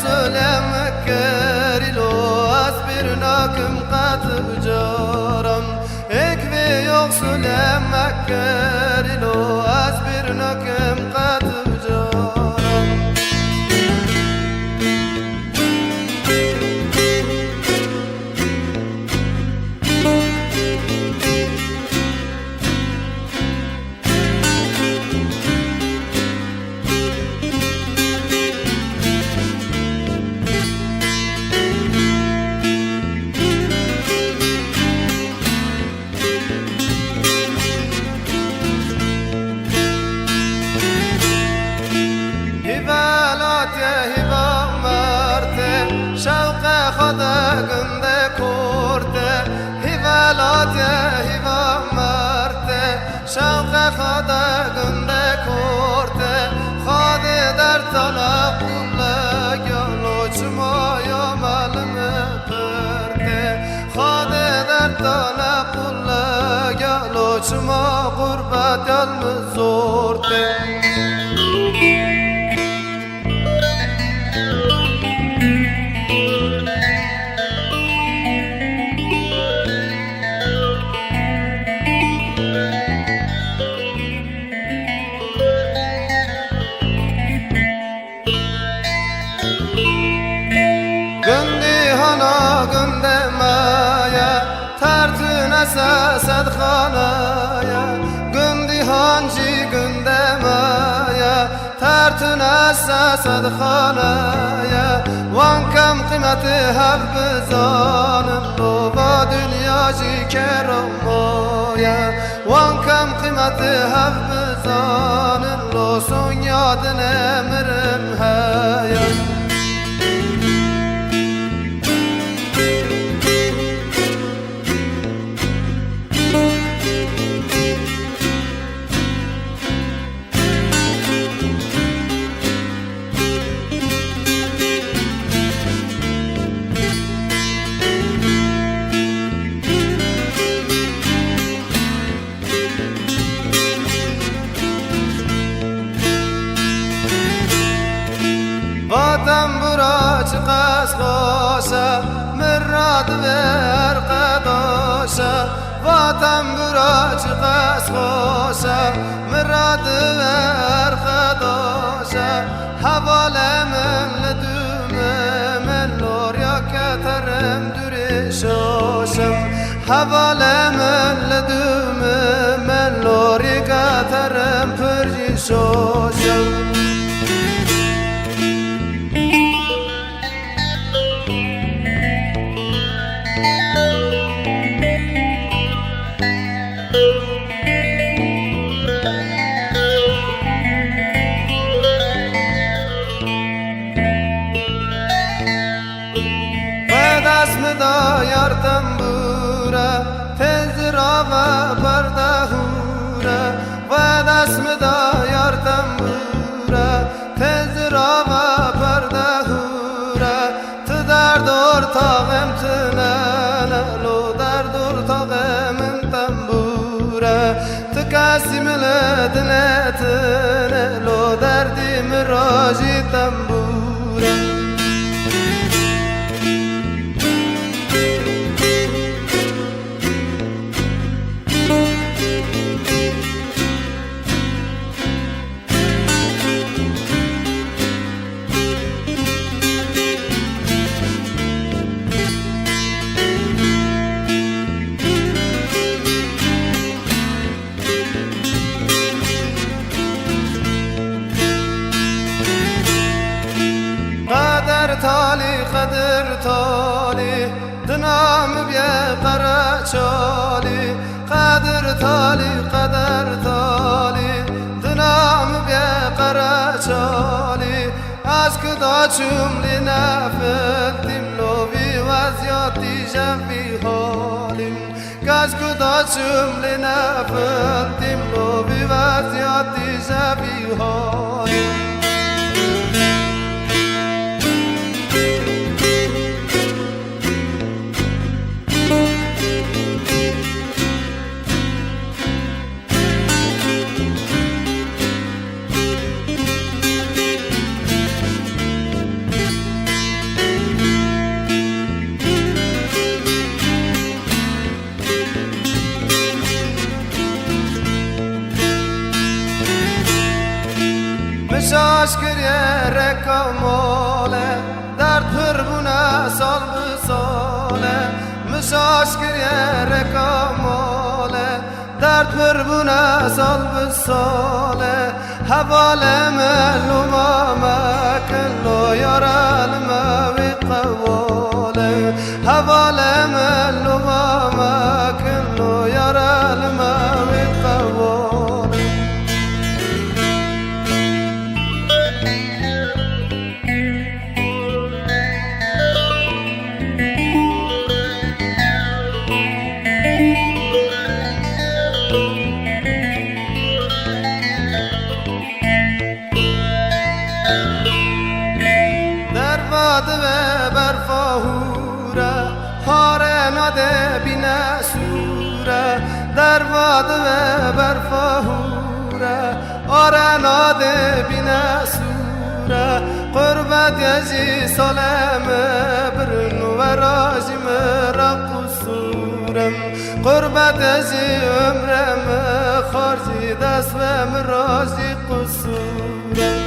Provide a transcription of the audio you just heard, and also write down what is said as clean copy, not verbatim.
سلم كارلو أسبرناكم قاتل جارم اكفي يوم سلم كارلو أسبرناكم قاتل جارم شوق خدا گنده کرده هیولات هیوا مرده شوق خدا گنده کرده خواده در طلب قله گلو چما یا ملم پرده خواده در طلب قله گلو چما قربت علم زورده گنده مایا ترتون سد خانایا گندی هانجی گنده مایا ترتون سد خانایا وان کم قیمت حق بزانم لو با دنیا جی کرم مایا وان کم قیمت حق بزانم لو سون یاد نمرم هایا قاس خوشه مراد و ارقداشه واتم براج قاس خوشه مراد و ارقداشه حوال من لدوم من لوریا کترم دوری شوشم حوال من لدوم من لوری کترم پرجی شوشم دایار تنبوره تنزرا و پردهوره و دسم دایار تنبوره تنزرا و پردهوره تو در دور تاغم تنانا لو در دور تاغم تنبوره تو کسی ملدنتنه لو دردی مراجی تنبوره قدر تالی دنام بیا قرچالی قدر تالی دنام بیا قرچالی از کدا چوملی نفدیم لوی وزیاتی جنبی حالیم از کدا چوملی نفدیم لوی وزیاتی جنبی حالیم مشاش کریه رکاماله درد پر بونه سال به ساله مشاش کریه رکاماله درد پر بونه سال به ساله حواله ملوما مکلو یارال موی قواله حواله ملوما مکلو یارال موی قواله و برفاهوره هاره ناده بینه سوره در واده و برفاهوره آره ناده بینه سوره قربت یجی سالم برنو و راجم رق سورم قربت یجی عمرم خارجی دست و مراجی قصورم